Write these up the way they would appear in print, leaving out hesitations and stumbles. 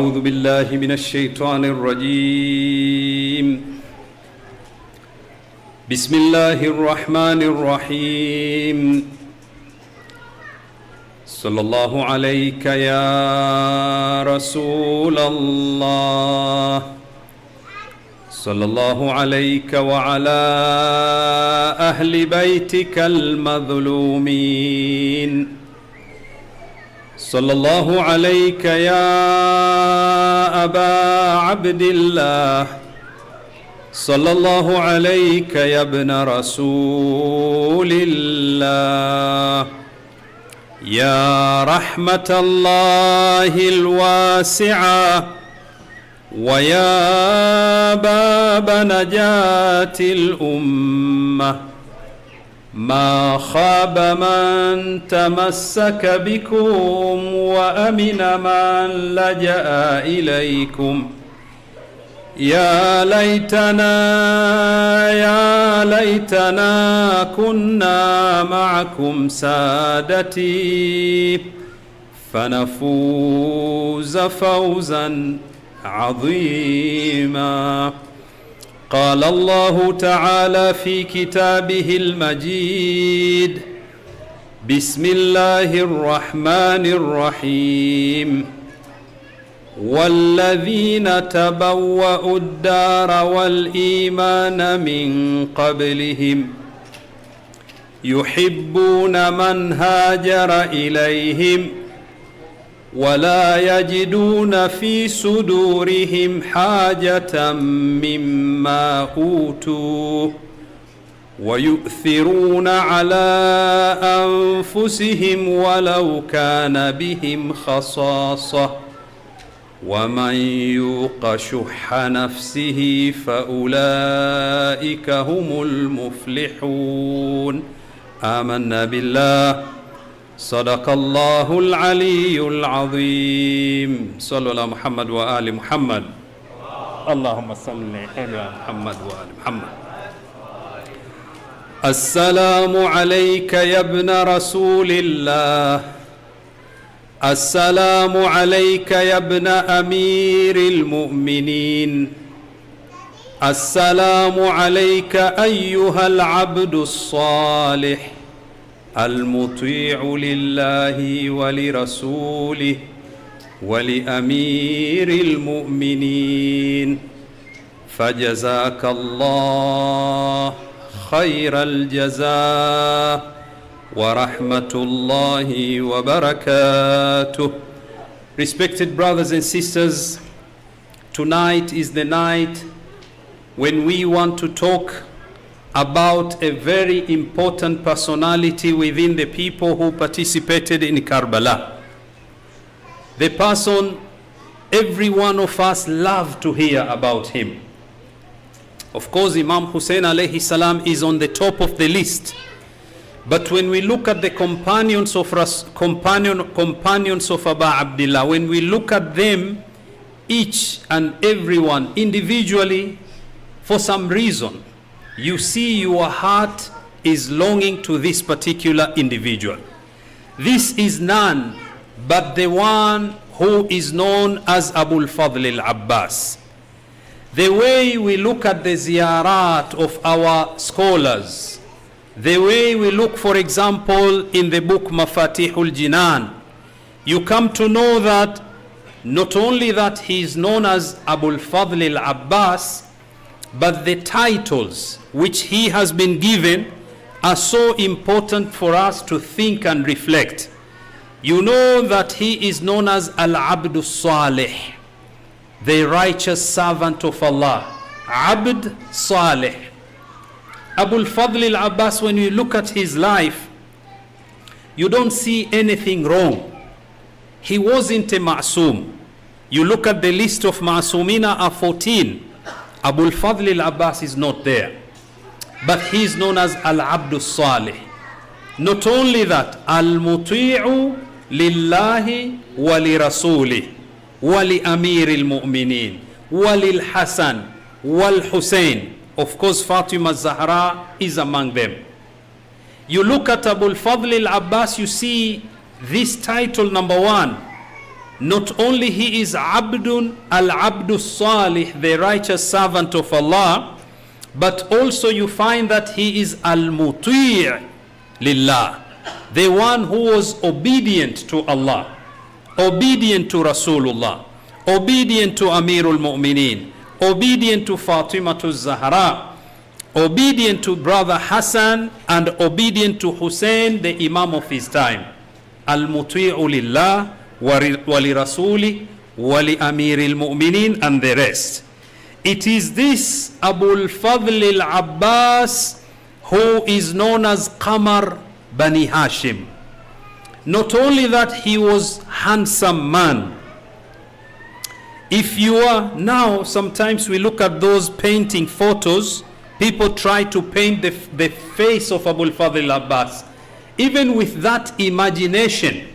أعوذ بالله من الشيطان الرجيم. بسم الله الرحمن الرحيم. صلى الله عليك يا رسول الله، صلى الله عليك وعلى أهل بيتك المظلومين. صلى الله عليك يا أبا عبد الله، صلى الله عليك يا ابن رسول الله، يا رحمة الله الواسعة ويا باب نجاة الأمة. ما خاب من تمسك بكم وأمن من لجأ إليكم. يا ليتنا كنا معكم سادتي فنفوز فوزا عظيما. قال الله تعالى في كتابه المجيد: بسم الله الرحمن الرحيم. والذين تبوأوا الدار والإيمان من قبلهم يحبون من هاجر إليهم ولا يجدون في صدورهم حاجة مما أوتوا ويؤثرون على أنفسهم ولو كان بهم خصاصة ومن يوق شح نفسه فأولئك هم المفلحون. آمنا بالله. صدق الله العلي العظيم. صلوا على محمد وآل محمد. اللهم صل على محمد وآل محمد. السلام عليك يا ابن رسول الله، السلام عليك يا ابن أمير المؤمنين، السلام عليك أيها العبد الصالح المطيع لله ولرسوله ولأمير المؤمنين. فجزاك الله خير الجزاء ورحمة الله وبركاته. Respected brothers and sisters, tonight is the night when we want to talk about a very important personality within the people who participated in Karbala. The person every one of us love to hear about him. Of course, Imam Hussein alayhi salam is on the top of the list. But when we look at the companions of Abu Abdullah, when we look at them, each and everyone individually, for some reason, you see your heart is longing to this particular individual. This is none but the one who is known as Abu al-Fadl al-Abbas. The way we look at the ziyarat of our scholars, the way we look, for example, in the book Mafatihul Jinan, you come to know that not only that he is known as Abu al-Fadl al-Abbas, but the titles which he has been given are so important for us to think and reflect. You know that he is known as Al-Abdu Salih, the righteous servant of Allah. Abd Salih. Abu al-Fadl al-Abbas, when you look at his life, you don't see anything wrong. He wasn't a ma'soom. You look at the list of ma'soomina are 14. Abu al-Fadl al-Abbas is not there. But he is known as Al-Abdu Salih. Not only that, Al-Muti'u lillahi wa li rasulih wa li amir al-mu'minin wa lil Hasan wal Hussein. Of course, Fatima Zahra is among them. You look at Abu al-Fadl al-Abbas, you see this title number one, Not only he is Abdun al-Abdus Salih, the righteous servant of Allah, but also you find that he is al-Muti' lillah, the one who was obedient to Allah, obedient to Rasulullah, obedient to Amirul Mu'mineen, obedient to Fatimatu Zahra, obedient to brother Hassan, and obedient to Hussein, the Imam of his time. Al-Muti'u lillah wa li Rasuli wa li Amiril Mu'mineen, and the rest. It is this Abul Fadl al-Abbas who is known as Qamar Bani Hashim. Not only that, he was handsome man. If you are now, sometimes we look at those painting photos, people try to paint the face of Abul Fadl al-Abbas. Even with that imagination,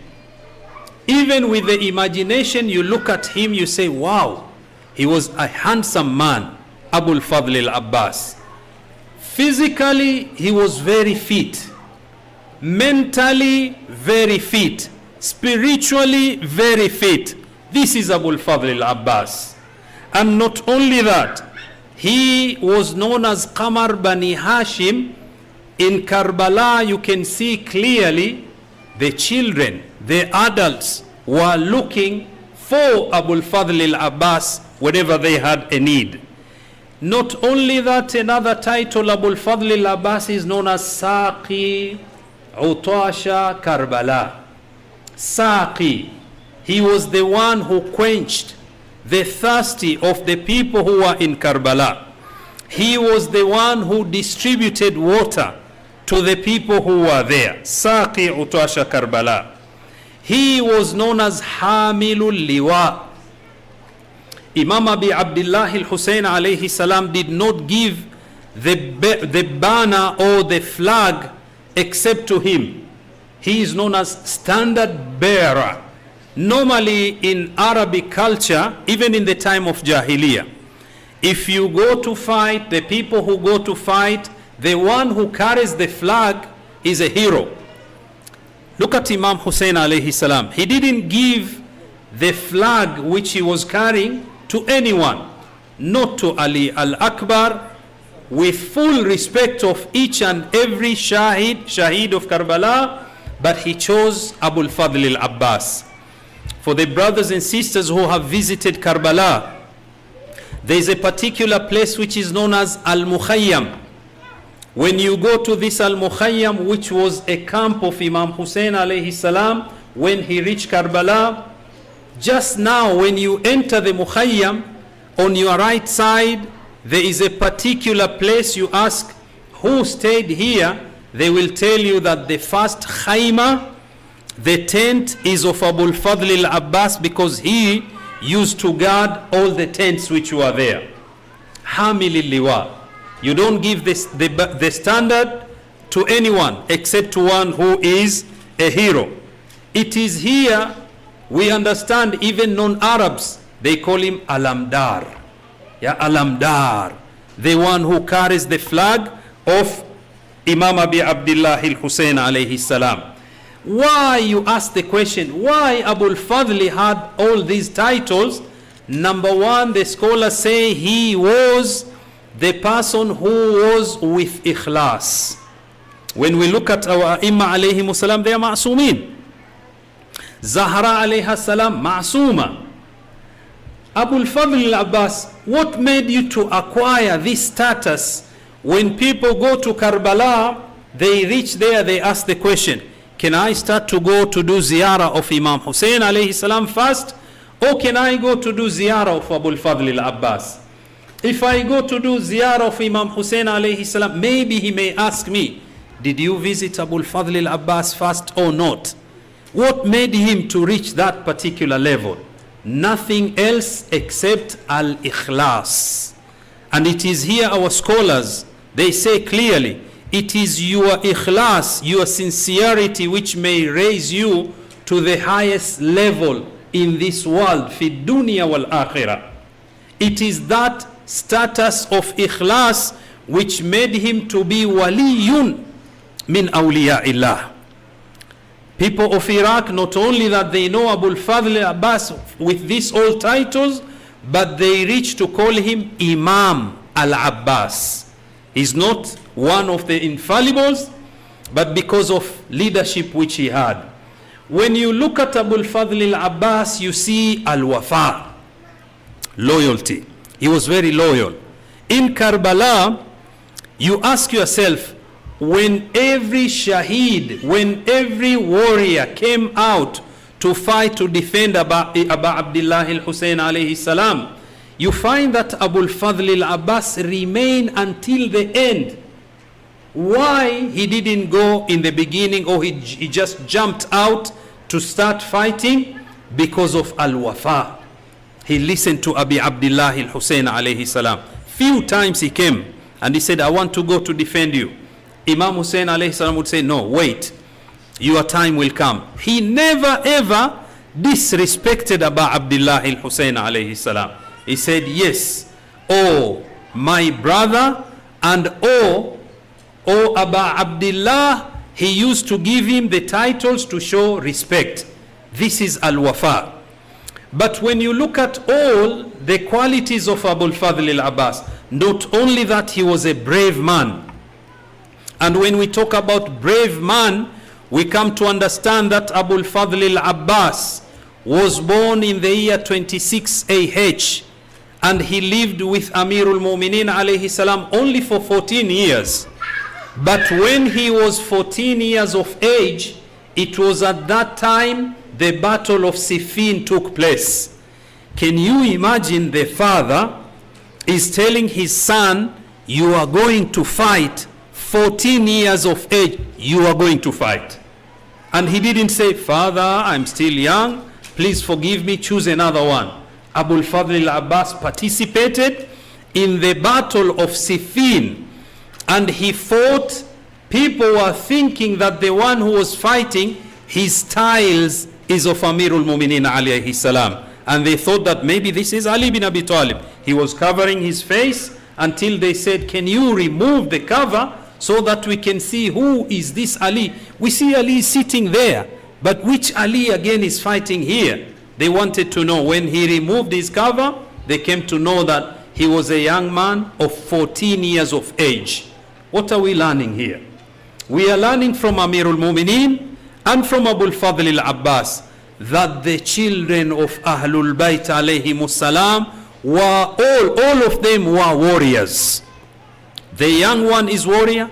even with the imagination, you look at him, you say, wow, he was a handsome man, Abul Fadl al-Abbas. Physically, he was very fit. Mentally, very fit. Spiritually, very fit. This is Abul Fadl al-Abbas. And not only that, he was known as Qamar Bani Hashim. In Karbala, you can see clearly the children, the adults were looking for Abul Fadl al-Abbas whenever they had a need. Not only that, another title, Abul Fadl al-Abbas is known as Saqi Utasha Karbala. Saqi. He was the one who quenched the thirsty of the people who were in Karbala. He was the one who distributed water to the people who were there. Saqi Utasha Karbala. He was known as Hamilul Liwa. Imam Abi Abdullah al-Hussein alayhi salam did not give the banner or the flag except to him. He is known as standard bearer. Normally in Arabic culture, even in the time of Jahiliyyah, if you go to fight, the people who go to fight, the one who carries the flag is a hero. Look at Imam Hussein alayhi salam. He didn't give the flag which he was carrying to anyone, not to Ali al-Akbar, with full respect of each and every Shahid of Karbala, but he chose Abul Fadl al-Abbas. For the brothers and sisters who have visited Karbala, there is a particular place which is known as Al-Mukhayyam. When you go to this Al-Mukhayyam, which was a camp of Imam Hussein alayhi salam when he reached Karbala, just now when you enter the Mukhayyam, on your right side there is a particular place. You ask who stayed here, they will tell you that the first khayma, the tent, is of Abul Fadl al-Abbas, because he used to guard all the tents which were there. Hamil al-Liwa. You don't give the standard to anyone except to one who is a hero. It is here we understand even non-Arabs, they call him Alamdar. Yeah, Alamdar, the one who carries the flag of Imam Abi Abdullah al-Hussein alayhi salam. Why, you ask the question, why Abul Fadl had all these titles? Number one, the scholars say he was the person who was with ikhlas. When we look at our Imam alayhi salam, they are ma'sumin. Zahra alayha salam, ma'suma. Abul Fadl al-Abbas, what made you to acquire this status? When people go to Karbala, they reach there, they ask the question, can I start to go to do ziyarah of Imam Hussein alayhi salam first, or can I go to do ziyarah of Abul Fadl al-Abbas? If I go to do ziyarah of Imam Hussein alayhi salam, maybe he may ask me, did you visit Abul Fadl al-Abbas first or not? What made him to reach that particular level? Nothing else except al-ikhlas. And it is here our scholars, they say clearly, it is your ikhlas, your sincerity, which may raise you to the highest level in this world, fi dunya wal akhirah. It is that status of ikhlas which made him to be waliyun min awliya'illah. People of Iraq, not only that they know Abul Fadl al-Abbas with these old titles, but they reach to call him Imam al-Abbas. He's not one of the infallibles, but because of leadership which he had. When you look at Abul Fadl al-Abbas, you see al-Wafa, loyalty. He was very loyal. In Karbala, you ask yourself, when every shaheed, when every warrior came out to fight to defend Aba Abdullah al-Hussein alayhi salam, you find that Abul Fadl al-Abbas remained until the end. Why he didn't go in the beginning, or he just jumped out to start fighting? Because of al-Wafa. He listened to Abi Abdullah al-Hussein alayhi salam. Few times he came and he said, I want to go to defend you. Imam Hussein alayhi salam would say, no, wait, your time will come. He never ever disrespected Abu Abdullah al-Hussein alayhi salam. He said, yes, oh my brother, and oh Abu Abdullah. He used to give him the titles to show respect. This is al-Wafa. But when you look at all the qualities of Abul Fadl al-Abbas, not only that he was a brave man, and when we talk about brave man, we come to understand that Abul Fadl al-Abbas was born in the year 26 AH, and he lived with Amirul Mu'minin alayhi salam only for 14 years. But when he was 14 years of age, it was at that time the battle of Siffin took place. Can you imagine? The father is telling his son, you are going to fight. 14 years of age, you are going to fight. And he didn't say, father, I'm still young, please forgive me, choose another one. Abul Fadl al-Abbas participated in the battle of Siffin, and he fought. People were thinking that the one who was fighting, his styles is of Amirul Mu'minin alayhi salam, and they thought that maybe this is Ali bin Abi Talib. He was covering his face until they said, can you remove the cover so that we can see who is this Ali? We see Ali sitting there, but which Ali again is fighting here? They wanted to know. When he removed his cover, they came to know that he was a young man of 14 years of age. What are we learning here? We are learning from Amirul Mu'minin and from Abul Fadl al-Abbas that the children of Ahlul Bayt alayhimus salam were all of them were warriors. The young one is warrior,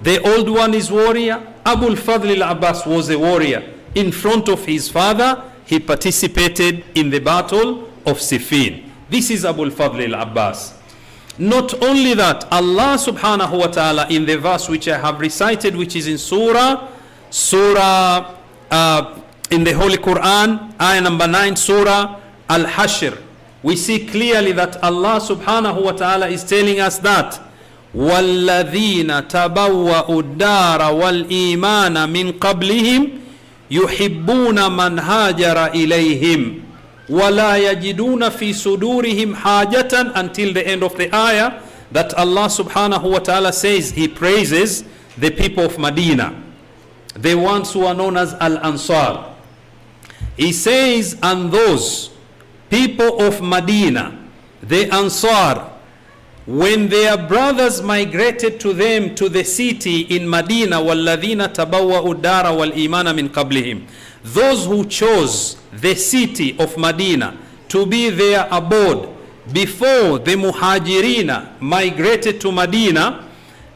the old one is warrior. Abul Fadl al-Abbas was a warrior. In front of his father, he participated in the battle of Siffin. This is Abul Fadl al-Abbas. Not only that, Allah subhanahu wa ta'ala in the verse which I have recited, which is in Surah in the Holy Quran, ayah number 9, Surah Al-Hashr, we see clearly that Allah subhanahu wa ta'ala is telling us that وَالَّذِينَ تَبَوَّأُوا الدَّارَ وَالْإِيمَانَ مِنْ قَبْلِهِمْ يُحِبُّونَ مَنْ هَاجَرَ إِلَيْهِمْ وَلَا يَجِدُونَ فِي صُدُورِهِمْ حَاجَةً, until the end of the ayah, that Allah subhanahu wa ta'ala says, He praises the people of Medina, the ones who are known as Al-Ansar. He says, and those people of Medina, the Ansar, when their brothers migrated to them to the city in Medina, وَالَّذِينَ تَبَوَّأُوا الدَّارَ وَالْإِيمَانَ مِنْ قَبْلِهِمْ, those who chose the city of Medina to be their abode before the Muhajirina migrated to Medina,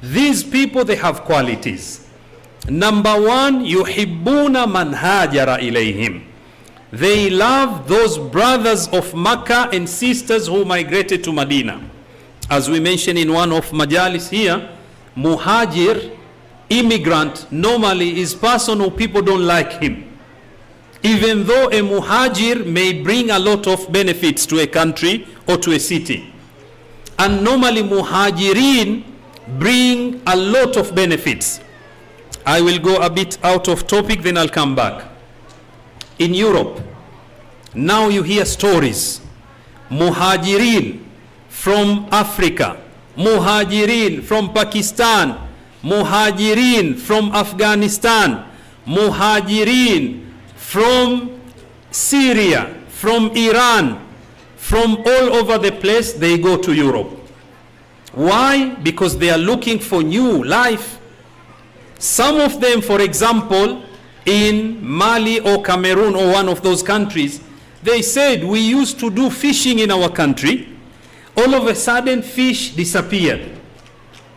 these people, they have qualities. Number one, yuhibbuna man hajara ilayhim. They love those brothers of Makkah and sisters who migrated to Medina. As we mentioned in one of majalis here, muhajir, immigrant, normally is person who people don't like him. Even though a muhajir may bring a lot of benefits to a country or to a city. And normally muhajirin bring a lot of benefits. I will go a bit out of topic, then I'll come back. In Europe, now you hear stories. Muhajirin from Africa, muhajirin from Pakistan, muhajirin from Afghanistan, Muhajirin from Syria, from Iran, from all over the place, they go to Europe. Why? Because they are looking for new life. Some of them, for example, in Mali or Cameroon or one of those countries, they said, we used to do fishing in our country. All of a sudden, fish disappeared.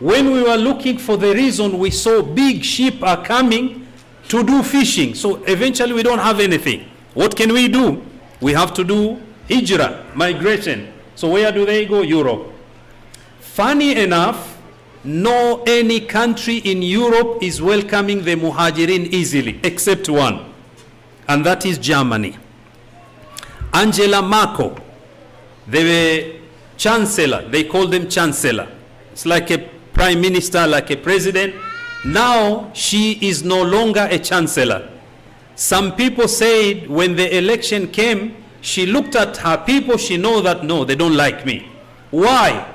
When we were looking for the reason, we saw big ship are coming to do fishing. So eventually we don't have anything. What can we do? We have to do hijrah, migration. So where do they go? Europe. Funny enough, no any country in Europe is welcoming the Muhajirin easily, except one, and that is Germany. Angela Merkel, the chancellor, they call them chancellor. It's like a prime minister, like a president. Now she is no longer a chancellor. Some people said when the election came, she looked at her people, she know that no, they don't like me. Why?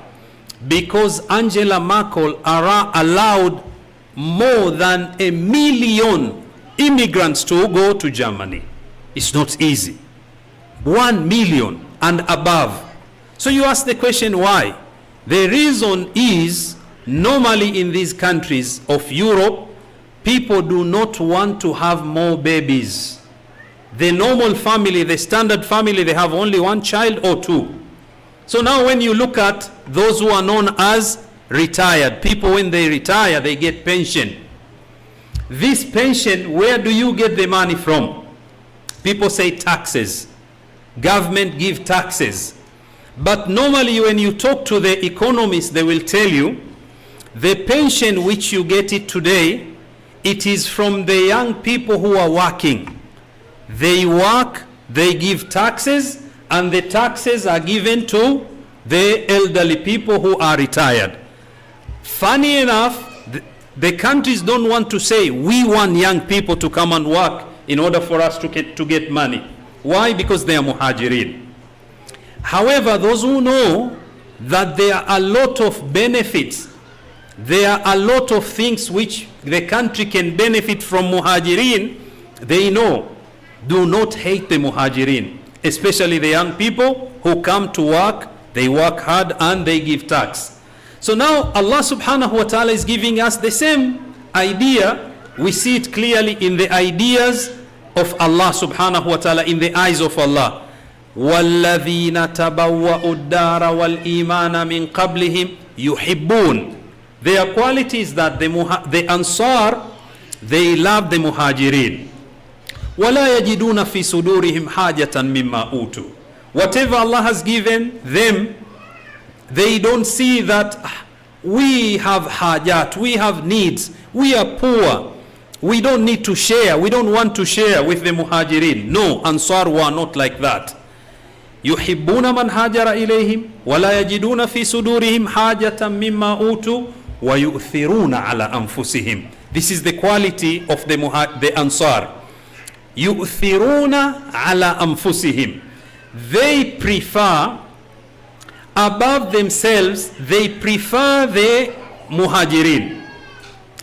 Because Angela Merkel allowed more than 1 million immigrants to go to Germany. It's not easy. 1 million and above. So you ask the question why? The reason is normally in these countries of Europe, people do not want to have more babies. The normal family, the standard family, they have only one child or two. So now when you look at those who are known as retired, people when they retire, they get pension. This pension, where do you get the money from? People say taxes. Government give taxes. But normally when you talk to the economists, they will tell you, the pension which you get it today, it is from the young people who are working. They work, they give taxes, and the taxes are given to the elderly people who are retired. Funny enough, the countries don't want to say, we want young people to come and work in order for us to get money. Why? Because they are Muhajirin. However, those who know that there are a lot of benefits, there are a lot of things which the country can benefit from Muhajirin, they know, do not hate the Muhajirin, especially the young people who come to work, they work hard and they give tax. So now Allah subhanahu wa ta'ala is giving us the same idea. We see it clearly in the ideas of Allah subhanahu wa ta'ala, in the eyes of Allah. وَالَّذِينَ تَبَوَّأُوا الدَّارَ وَالْإِيمَانَ مِنْ قَبْلِهِمْ يُحِبُّونَ. Their qualities that the Ansar, they love the Muhajirin. وَلَا يَجِدُونَ فِي صُدُورِهِمْ حَاجَةً مِمَّا أُوتُوا. Whatever Allah has given them, they don't see that we have hajat, we have needs, we are poor, we don't need to share, we don't want to share with the Muhajirin. No, Ansar were not like that. يُحِبُّونَ مَنْ هَاجَرَ إِلَيْهِمْ وَلَا يَجِدُونَ فِي صُدُورِهِمْ حَاجَةً مِمَّا أُوتُوا وَيُؤْثِرُونَ عَلَى أَنفُسِهِمْ. This is the quality of the Ansar. يُؤْثِرُونَ عَلَى أَنفُسِهِمْ. They prefer, above themselves, they prefer the Muhajirin.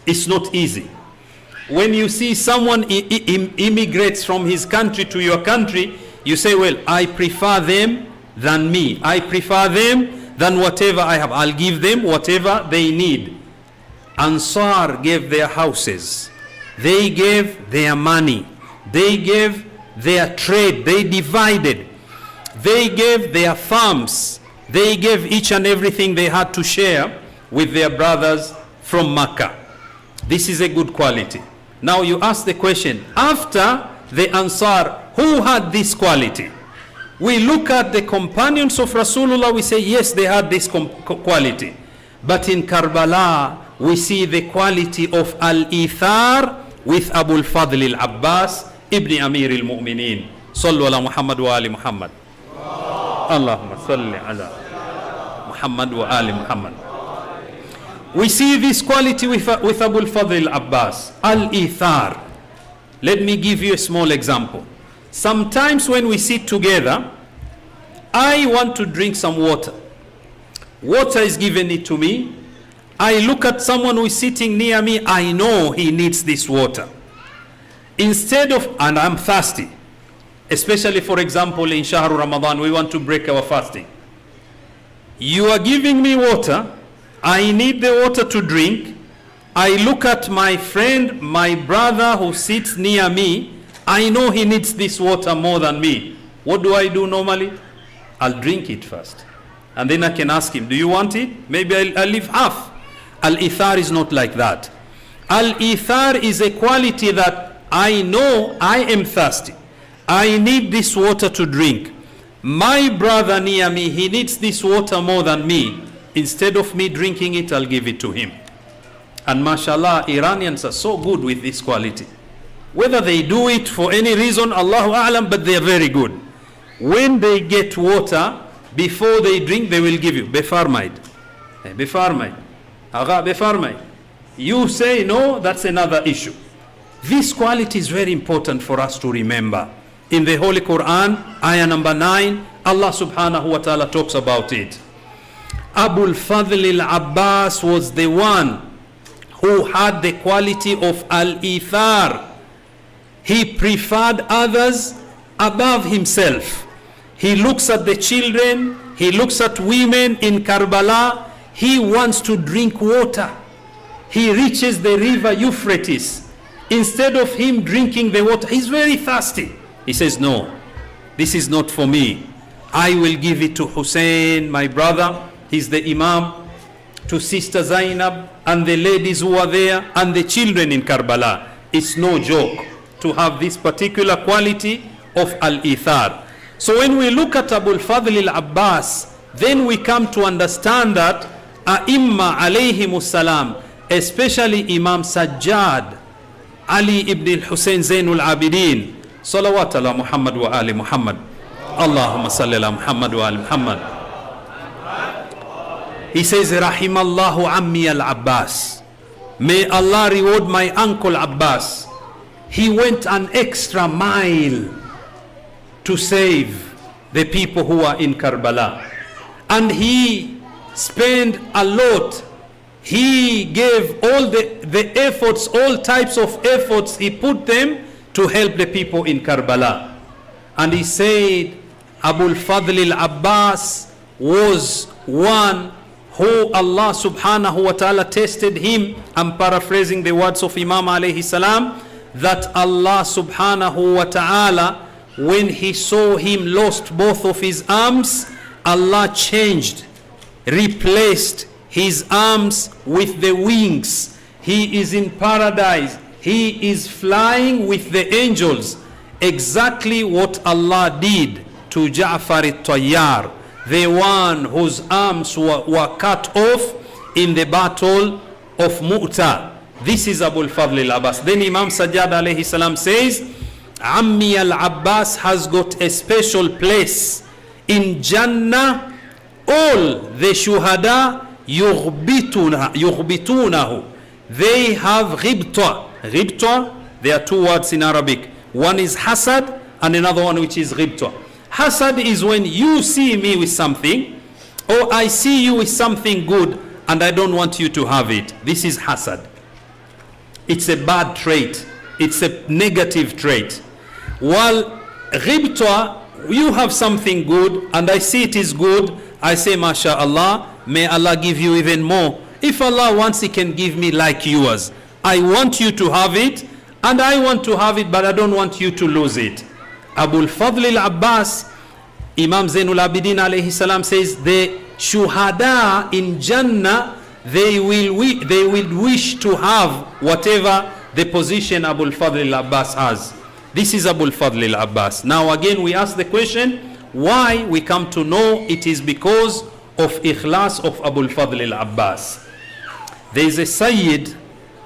It's not easy. When you see someone immigrates from his country to your country, you say, well, I prefer them than me. I prefer them than whatever I have. I'll give them whatever they need. Ansar gave their houses. They gave their money. They gave their trade. They divided. They gave their farms. They gave each and everything they had to share with their brothers from Makkah. This is a good quality. Now you ask the question, after the Ansar, who had this quality? We look at the companions of Rasulullah, we say, yes, they had this quality. But in Karbala, we see the quality of Al-Ithar with Abu al-Fadl al-Abbas ibn Amir al-Mu'mineen. Sallu ala Muhammad wa ali Muhammad. Allahumma salli ala Muhammad wa ali Muhammad. We see this quality with Abu al-Fadl al-Abbas, Al-Ithar. Let me give you a small example. Sometimes when we sit together, I want to drink some water. Water is given it to me. I look at someone who is sitting near me, I know he needs this water. Instead of, and I'm thirsty, especially for example in Shahr Ramadan, we want to break our fasting. You are giving me water, I need the water to drink. I look at my friend, my brother who sits near me, I know he needs this water more than me. What do I do normally? I'll drink it first. And then I can ask him, do you want it? Maybe I'll leave half. Al-Ithar is not like that. Al-Ithar is a quality that I know I am thirsty. I need this water to drink. My brother near me, he needs this water more than me. Instead of me drinking it, I'll give it to him. And mashallah, Iranians are so good with this quality. Whether they do it for any reason, Allahu A'lam, but they are very good. When they get water, before they drink, they will give you. Befarmaid. Befarmaid. Agha, befarmaid. You say no, that's another issue. This quality is very important for us to remember. In the Holy Quran, ayah number 9, Allah subhanahu wa ta'ala talks about it. Abul Fadl al-Abbas was the one who had the quality of al-Ithar. He preferred others above himself. He looks at the children, he looks at women in Karbala, he wants to drink water. He reaches the river Euphrates. Instead of him drinking the water, he's very thirsty. He says, no, this is not for me. I will give it to Hussein, my brother. He's the Imam. To Sister Zainab and the ladies who are there and the children in Karbala. It's no joke to have this particular quality of Al-Ithar. So when we look at Abul Fadl al-Abbas, then we come to understand that A'imma alayhimus salam, especially Imam Sajjad, Ali ibn al-Hussein Zainul Abidin, salawat ala Muhammad wa ali Muhammad, Allahumma salli ala Muhammad wa ali Muhammad. He says, Rahimallahu Ammi al-Abbas. May Allah reward my uncle Abbas. He went an extra mile to save the people who are in Karbala. And he spent a lot. He gave all the efforts, all types of efforts, he put them to help the people in Karbala. And he said, Abul Fadl al-Abbas was one who Allah subhanahu wa ta'ala tested him. I'm paraphrasing the words of Imam alayhi salam, that Allah subhanahu wa ta'ala, when he saw him lost both of his arms, Allah changed, replaced his arms with the wings. He is in paradise. He is flying with the angels. Exactly what Allah did to Ja'far al-Tayyar, the one whose arms were cut off in the battle of Mu'ta. This is Abul Fadl al-Abbas. Then Imam Sajjad alayhi salam says, Ammi al-Abbas has got a special place in Jannah. All the shuhada yughbitunahu. They have ghibta. Ghibta, there are two words in Arabic. One is hasad and another one which is ghibta. Hasad is when you see me with something, or I see you with something good and I don't want you to have it. This is hasad. It's a bad trait. It's a negative trait. While ghibta, you have something good and I see it is good, I say, MashaAllah, may Allah give you even more. If Allah wants, He can give me like yours. I want you to have it and I want to have it, but I don't want you to lose it. Abul Fadl al-Abbas, Imam Zainul Abidin alayhi salam says, the shuhada in Jannah, they will wish to have whatever the position Abul Fadl al-Abbas has. This is Abul Fadl al-Abbas. Now again we ask the question, why? We come to know it is because of ikhlas of Abul Fadl al-Abbas. There is a Sayyid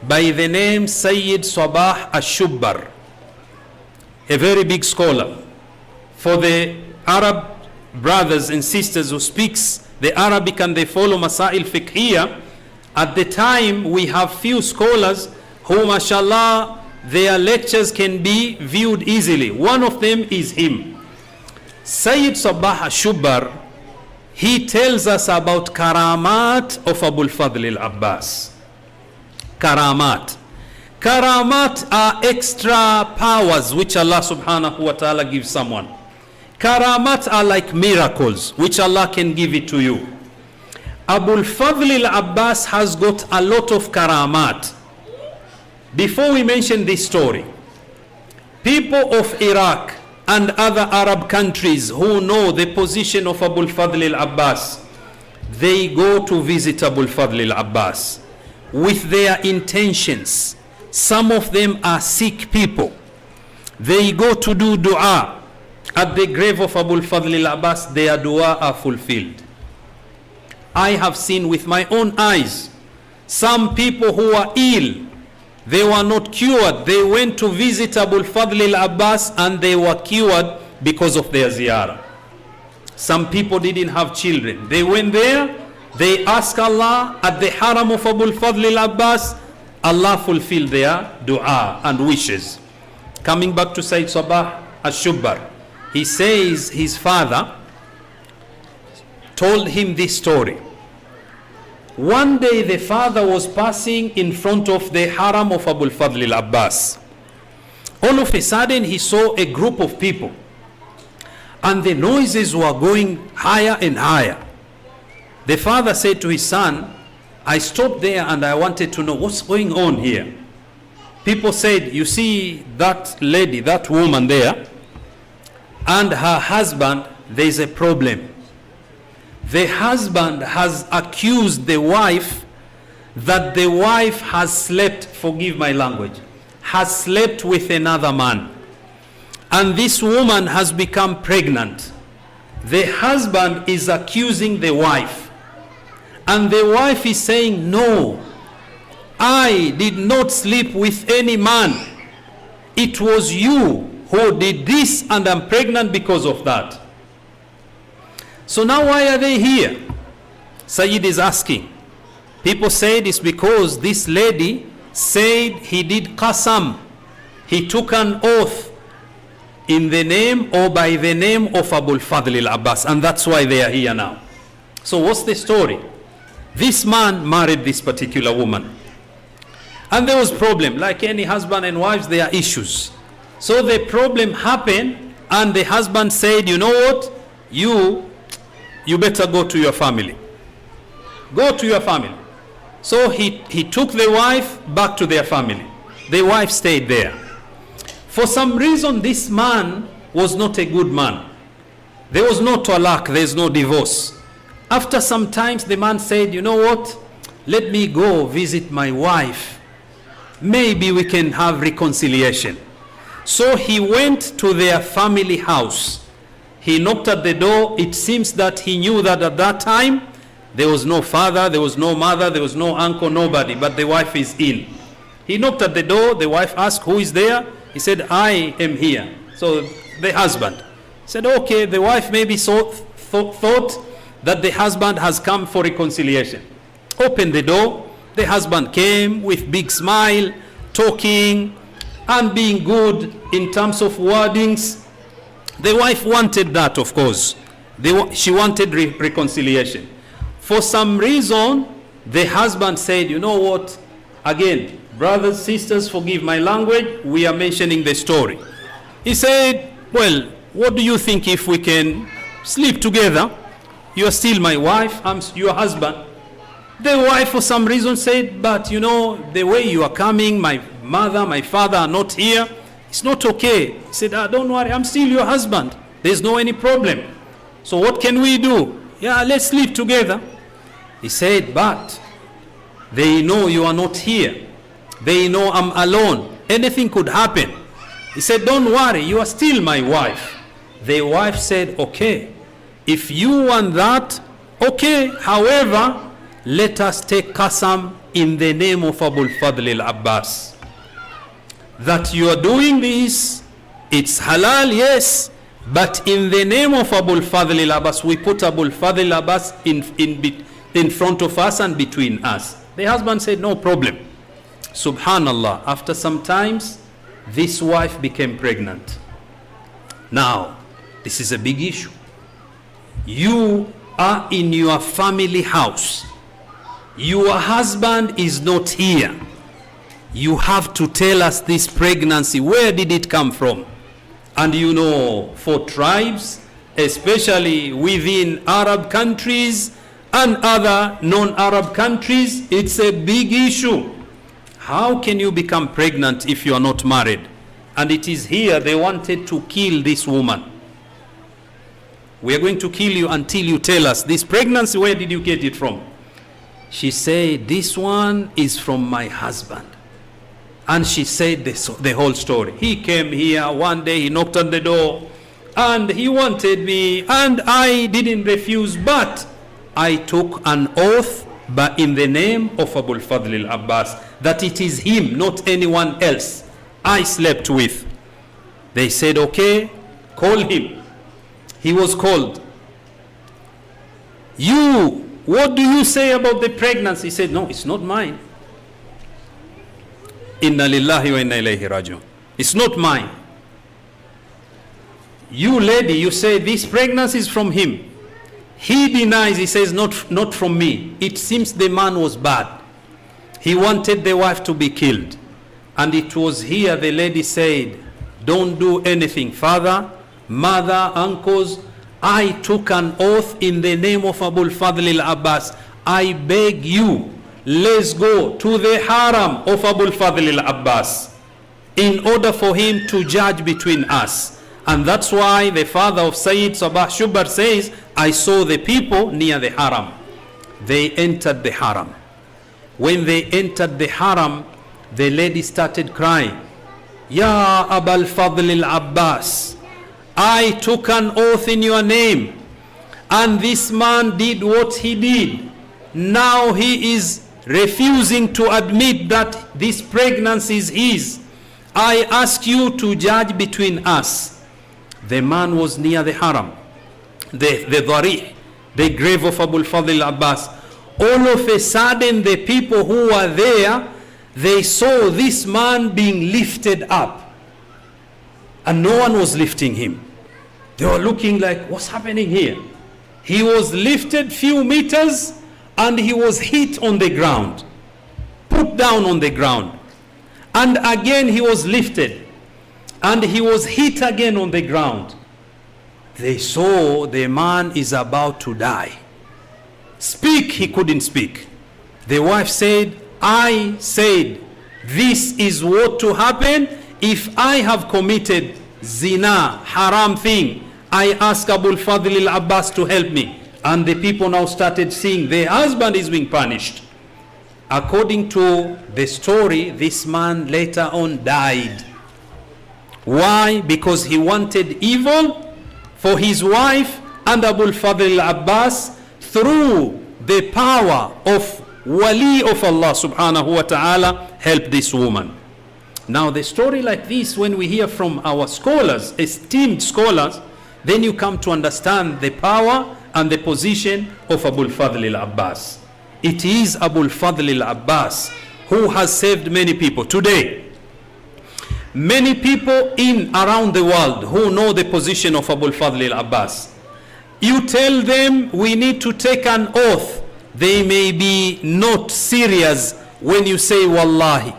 by the name Sayyid Sabah al-Shubbar, a very big scholar. For the Arab brothers and sisters who speaks the Arabic and they follow Masail Fiqhiyya, at the time we have few scholars who, mashallah, their lectures can be viewed easily. One of them is him. Sayyid Sabah al-Shubbar, he tells us about karamat of Abul Fadl al-Abbas. Karamat. Karamat are extra powers which Allah subhanahu wa ta'ala gives someone. Karamat are like miracles which Allah can give it to you. Abul Fadl al-Abbas has got a lot of karamat. Before we mention this story, people of Iraq and other Arab countries who know the position of Abul Fadl al-Abbas, they go to visit Abul Fadl al-Abbas with their intentions. Some of them are sick people. They go to do dua at the grave of Abul Fadl al-Abbas. Their dua are fulfilled. I have seen with my own eyes some people who are ill. They were not cured. They went to visit Abul Fadl al-Abbas and they were cured because of their ziyarah. Some people didn't have children. They went there. They asked Allah at the Harram of Abul Fadl al-Abbas. Allah fulfilled their dua and wishes. Coming back to Sayyid Sabah al-Shubbar, he says his father told him this story. One day the father was passing in front of the Harram of Abul Fadl al-Abbas. All of a sudden he saw a group of people and the noises were going higher and higher. The father said to his son, I stopped there and I wanted to know what's going on here. People said, you see that lady, that woman there, and her husband, there's a problem. The husband has accused the wife that the wife has slept, forgive my language, has slept with another man. And this woman has become pregnant. The husband is accusing the wife. And the wife is saying, no, I did not sleep with any man. It was you who did this and I'm pregnant because of that. So now why are they here? Sayyid is asking. People said it's because this lady said he did qasam. He took an oath in the name or by the name of Abul Fadl al-Abbas, and that's why they are here now. So what's the story? This man married this particular woman. And there was problem. Like any husband and wives, there are issues. So the problem happened and the husband said, you know what? You better go to your family. Go to your family. So he took the wife back to their family. The wife stayed there. For some reason, this man was not a good man. There was no talaq, there's no divorce. After some time, the man said, you know what? Let me go visit my wife. Maybe we can have reconciliation. So he went to their family house. He knocked at the door. It seems that he knew that at that time, there was no father, there was no mother, there was no uncle, nobody, but the wife is in. He knocked at the door. The wife asked, who is there? He said, I am here. So the husband said, okay. The wife maybe thought that the husband has come for reconciliation. Opened the door. The husband came with big smile, talking and being good in terms of wordings. The wife wanted that, of course. She wanted reconciliation. For some reason, the husband said, you know what? Again, brothers, sisters, forgive my language. We are mentioning the story. He said, well, what do you think if we can sleep together? You are still my wife, I'm your husband. The wife for some reason said, but you know, the way you are coming, my mother, my father are not here. It's not okay. He said, don't worry, I'm still your husband. There's no any problem. So what can we do? Yeah, let's sleep together. He said, but they know you are not here. They know I'm alone. Anything could happen. He said, don't worry, you are still my wife. The wife said, okay. If you want that, okay. However, let us take qasam in the name of Abul Fadl al-Abbas. That you are doing this, it's halal, yes. But in the name of Abul Fadl al-Abbas, we put Abul Fadl al-Abbas in front of us and between us. The husband said, no problem. Subhanallah, after some times, this wife became pregnant. Now, this is a big issue. You are in your family house. Your husband is not here. you have to tell us this pregnancy, where did it come from? And you know, for tribes, especially within Arab countries and other non-Arab countries, it's a big issue. How can you become pregnant if you are not married? And it is here they wanted to kill this woman. We are going to kill you until you tell us this pregnancy, where did you get it from? She said, this one is from my husband. And she said the whole story. He came here one day, he knocked on the door, and he wanted me, and I didn't refuse, but I took an oath, but in the name of Abul Fadl al-Abbas, that it is him, not anyone else, I slept with. They said, okay, call him. He was called. You, what do you say about the pregnancy? He said, no, it's not mine. Inna lillahi wa inna ilayhi rajiun. It's not mine. You lady, you say this pregnancy is from him. He denies, he says, not from me. It seems the man was bad. He wanted the wife to be killed. And it was here the lady said, don't do anything. Father, mother, uncles, I took an oath in the name of Abul Fadl al-Abbas. I beg you, let's go to the Harram of Abul Fadl al-Abbas in order for him to judge between us. And that's why the father of Sayyid Sabah Shubar says, I saw the people near the Harram. They entered the Harram. When they entered the Harram, the lady started crying, Ya Abul Fadl al-Abbas, I took an oath in your name, and this man did what he did. Now he is refusing to admit that this pregnancy is his. I ask you to judge between us. The man was near the Harram, the Dharih, the grave of Abul Fadl al-Abbas. All of a sudden, the people who were there, they saw this man being lifted up. And no one was lifting him. They were looking like, what's happening here? He was lifted few meters and he was hit on the ground, put down on the ground. And again he was lifted and he was hit again on the ground. They saw the man is about to die. Speak, he couldn't speak. The wife said, I said, this is what to happen if I have committed zina, haram thing. I ask Abul Fadl al-Abbas to help me. And the people now started seeing the husband is being punished. According to the story, this man later on died. Why? Because he wanted evil for his wife, and Abul Fadl al-Abbas, through the power of Wali of Allah subhanahu wa ta'ala, helped this woman. Now the story like this, when we hear from our scholars, esteemed scholars, then you come to understand the power and the position of Abul Fadl al-Abbas. It is Abul Fadl al-Abbas who has saved many people. Today, many people in around the world who know the position of Abul Fadl al-Abbas, you tell them we need to take an oath. They may be not serious when you say wallahi.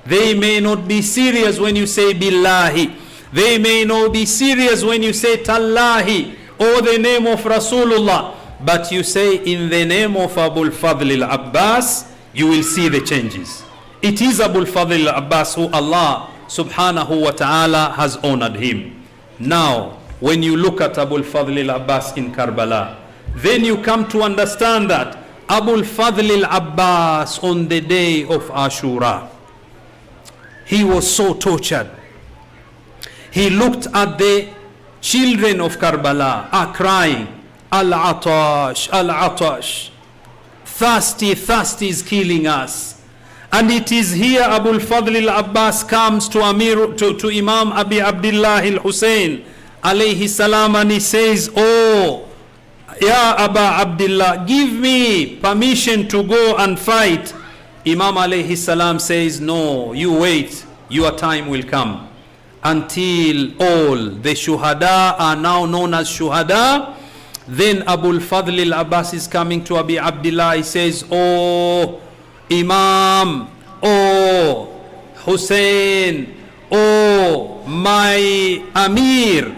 They may not be serious when you say billahi. They may not be serious when you say tallahi or the name of Rasulullah. But you say in the name of Abul Fadl al-Abbas, you will see the changes. It is Abul Fadl al-Abbas who Allah subhanahu wa ta'ala has honored him. Now, when you look at Abul Fadl al-Abbas in Karbala, then you come to understand that Abul Fadl al-Abbas on the day of Ashura, he was so tortured. He looked at the children of Karbala are crying, Al-Atash, Al-Atash. Thirsty is killing us. And it is here Abul Fadl al-Abbas comes to Imam Abi Abdullah al-Hussein alayhi salam, and he says, oh, Ya Aba Abdullah, give me permission to go and fight. Imam alayhi salam says, no, you wait, your time will come. Until all the shuhada are now known as shuhada, then Abul Fadl al-Abbas is coming to Abi Abdullah. He says, oh, Imam, oh, Hussein, oh my Amir,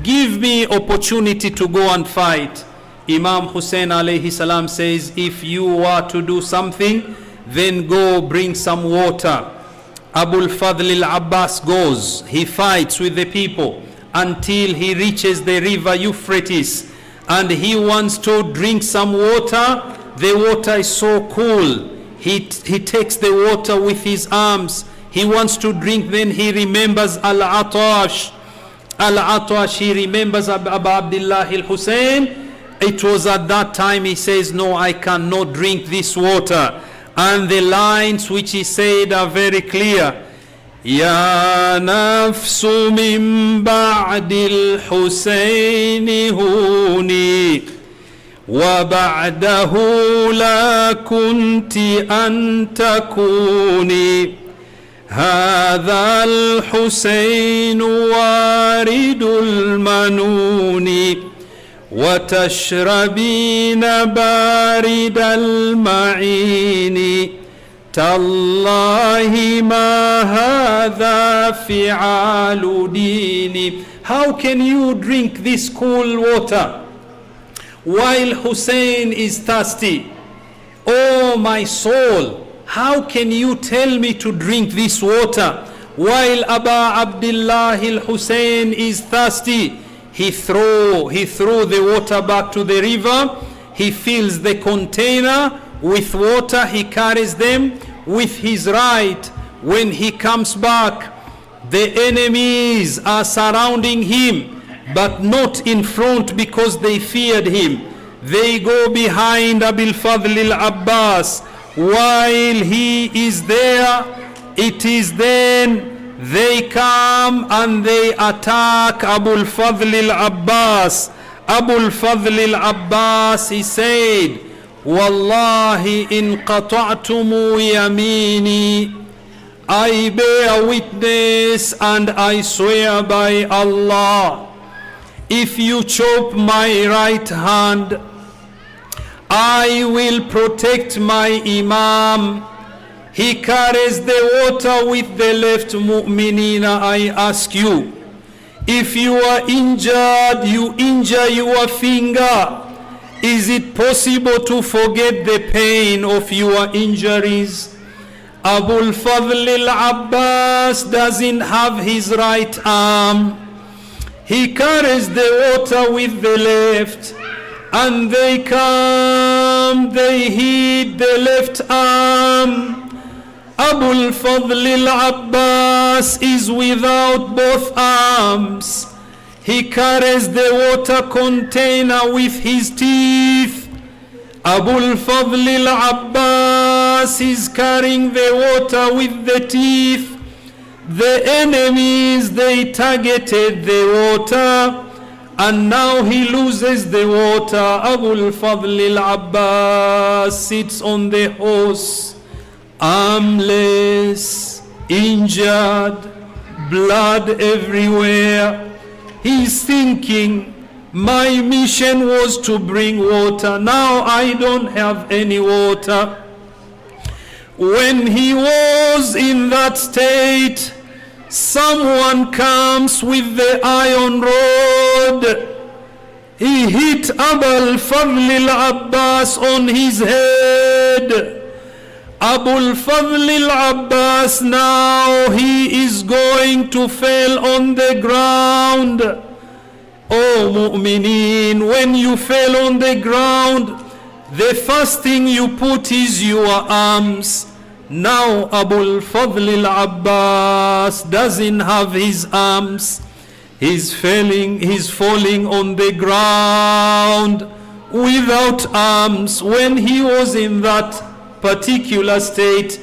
give me opportunity to go and fight. Imam Hussein alayhi salam says, if you are to do something, then go bring some water. Abul Fadl al-Abbas goes, he fights with the people until he reaches the river Euphrates, and he wants to drink some water. The water is so cool. He takes the water with his arms. He wants to drink, then he remembers Al-Atash. Al-Atash, he remembers Abu Abdullah al-Hussein. It was at that time he says, no, I cannot drink this water. And the lines which he said are very clear. Ya nafsu min ba'dil Husayni huni wa ba'dahu la kunti an takuni hadha al-Husayn waridul manuni وتشربين بارد المعين تالله ما هذا فعال ديني. How can you drink this cool water while Hussein is thirsty? Oh my soul, how can you tell me to drink this water while Abu Abdullah al-Hussein is thirsty? He threw the water back to the river. He fills the container with water. He carries them with his right. When he comes back, the enemies are surrounding him, but not in front because they feared him. They go behind Abil Fadl al-Abbas. While he is there, it is then they come and they attack Abul Fadl al-Abbas. Abul Fadl al-Abbas, he said, Wallahi in qata'tumu yamini, I bear witness and I swear by Allah, if you chop my right hand, I will protect my Imam. He carries the water with the left. Mu'minina, I ask you, if you are injured, you injure your finger, is it possible to forget the pain of your injuries? Abul Fadl al-Abbas doesn't have his right arm. He carries the water with the left, and they come, they hit the left arm. Abul Fadl al-Abbas is without both arms. He carries the water container with his teeth. Abul Fadl al-Abbas is carrying the water with the teeth. The enemies, they targeted the water, and now he loses the water. Abul Fadl al-Abbas sits on the horse, armless, injured, blood everywhere. He's thinking, my mission was to bring water, now I don't have any water. When he was in that state, someone comes with the iron rod. He hit Abul Fadl al-Abbas on his head. Abul Fadl al-Abbas now he is going to fall on the ground. Oh mu'mineen, when you fell on the ground, the first thing you put is your arms. Now Abul Fadl al-Abbas doesn't have his arms. He's falling on the ground without arms. When he was in that particular state,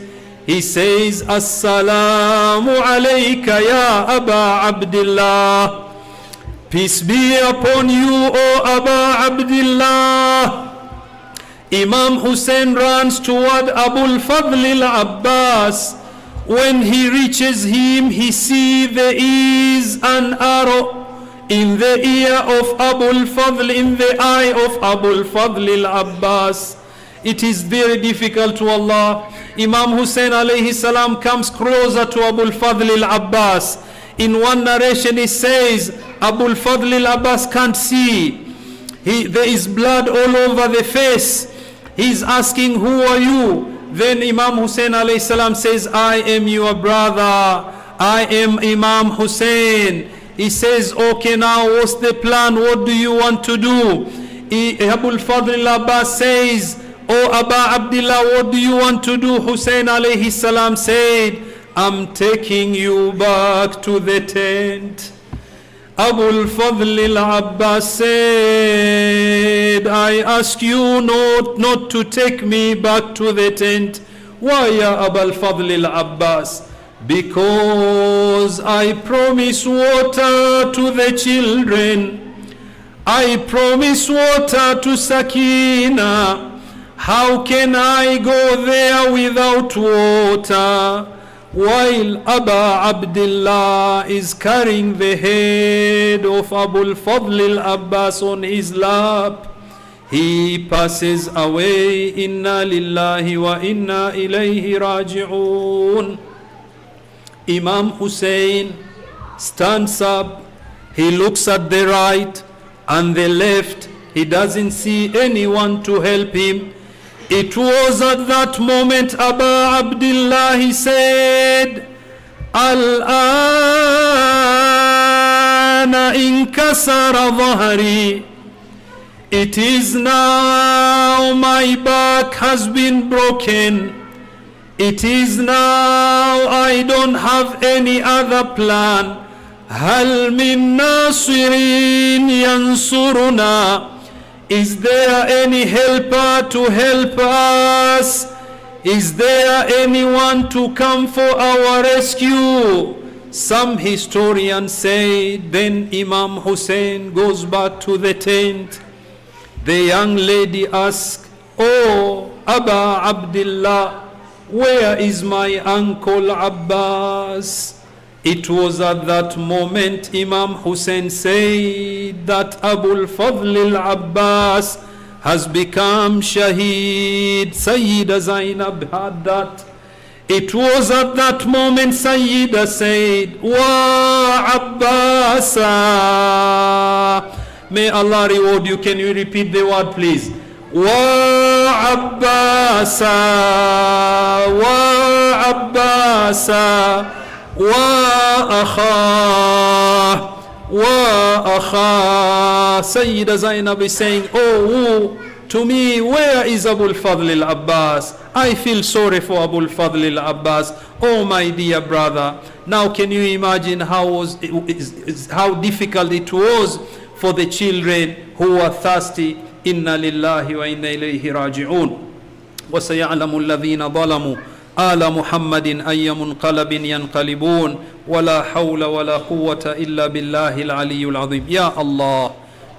he says, Assalamu alayka ya Aba Abdullah. Peace be upon you, O Aba Abdullah. Imam Hussein runs toward Abul Fadl al-Abbas. When he reaches him, he sees there is an arrow in the ear of Abul Fadl, in the eye of Abul Fadl al-Abbas. it is very difficult to Allah. Imam Hussein alayhi salam comes closer to Abu al-Fadl al-Abbas. In one narration he says, Abu al-Fadl al-Abbas can't see. There is blood all over the face. He's asking, who are you? Then Imam Hussein alayhi salam says, I am your brother. I am Imam Hussein. He says, okay, now what's the plan? What do you want to do? Abu al-Fadl al-Abbas says, oh Aba Abdullah, what do you want to do? Hussein alayhi salam said, I'm taking you back to the tent. Abu al-Fadl al-Abbas said, I ask you not to take me back to the tent. Why, ya Abu al-Fadl al-Abbas? Because I promise water to the children. I promise water to Sakina. How can I go there without water? While Aba Abdullah is carrying the head of Abu al-Fadl al-Abbas on his lap, he passes away. Inna lillahi wa inna ilayhi raji'un. Imam Hussein stands up. He looks at the right and the left. He doesn't see anyone to help him. It was at that moment Aba Abdullah, he said, Al-ana inkasara dhahri. It is now my back has been broken. It is now I don't have any other plan. Hal min nasirin yansuruna. Is there any helper to help us? Is there anyone to come for our rescue? Some historians say then Imam Hussein goes back to the tent. The young lady asks, oh Aba Abdullah, where is my uncle Abbas? It was at that moment Imam Hussein said that Abu al-Fadl al-Abbas has become Shaheed. Sayyida Zainab had that. It was at that moment Sayyida said, Wa Abbasa. May Allah reward you. Can you repeat the word please? Wa Abbasa. Wa Abbasa. وَأَخَاهُ وَأَخَاهُ. Sayyida Zainab is saying, oh, to me, where is Abu al-Fadl al-Abbas? I feel sorry for Abu al-Fadl al-Abbas. Oh, my dear brother. Now can you imagine how difficult it was for the children who were thirsty? Inna lillahi wa inna ilayhi raji'un. وَسَيَعْلَمُ الَّذِينَ ظَلَمُوا آل محمد أي منقلب ينقلبون ولا حول ولا قوة إلا بالله العلي العظيم. يا الله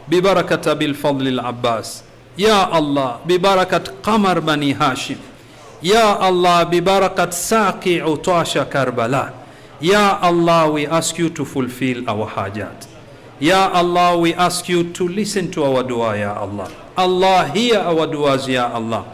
ببركة بالفضل العباس. يا الله ببركة قمر بني هاشم. يا الله ببركة ساقي عطاش كربلاء. يا Allah, we ask you to fulfill our hajat. Ya Allah, we ask you to listen to our dua, Ya Allah. Allah, hear our duas, Ya Allah.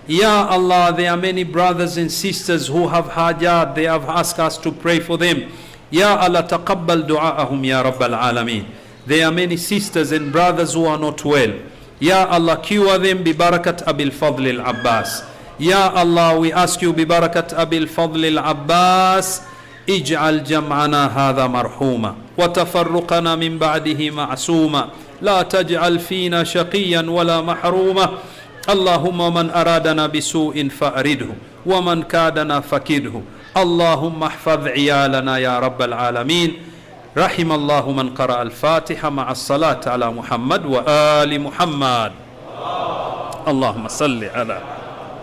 Ya Allah, there are many brothers and sisters who have hajat. They have asked us to pray for them. Ya Allah, taqabbal du'a'ahum ya Rabbal Alameen. There are many sisters and brothers who are not well. Ya Allah, cure them bi barakat Abil Fadl al-Abbas. Ya Allah, we ask you bi barakat Abil Fadl al-Abbas, ij'al jam'ana hadha marhuma wa tafarruqana min ba'dihi ma'suma la taj'al fina shaqiyan wala mahruma. اللهم من أرادنا بسوء فأرده ومن كادنا فكده. اللهم احفظ عيالنا يا رب العالمين. رحم الله من قرأ الفاتحة مع الصلاة على محمد وآل محمد. اللهم صل على